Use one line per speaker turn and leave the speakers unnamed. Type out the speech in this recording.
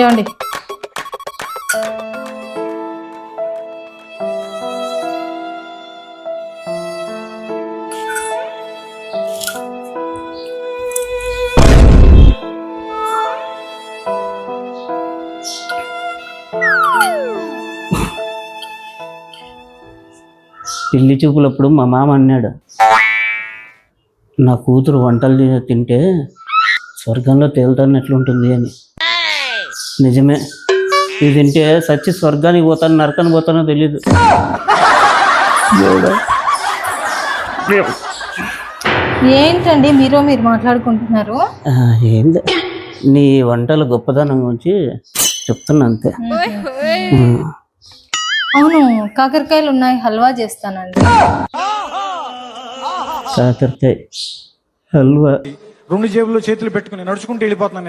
ఏమండి
పెళ్లి చూపులప్పుడు మా మామ అన్నాడు, నా కూతురు వంటలు తింటే స్వర్గంలో తేలుతానట్లుంటుంది అని. నిజమే, ఇది తింటే సచ్చి స్వర్గానికి పోతాను నరకానికి పోతానో తెలీదు.
ఏంటండి మీరు మాట్లాడుకుంటున్నారు?
ఏంది, నీ వంటల గొప్పదనం గురించి చెప్తున్నా అంతే.
అవును, కాకరకాయలు ఉన్నాయి, హల్వా చేస్తానండి.
కాకరకాయ హల్వా
2 జేబుల్లో చేతులు పెట్టుకుని నడుచుకుంటూ వెళ్ళిపోతున్నాను.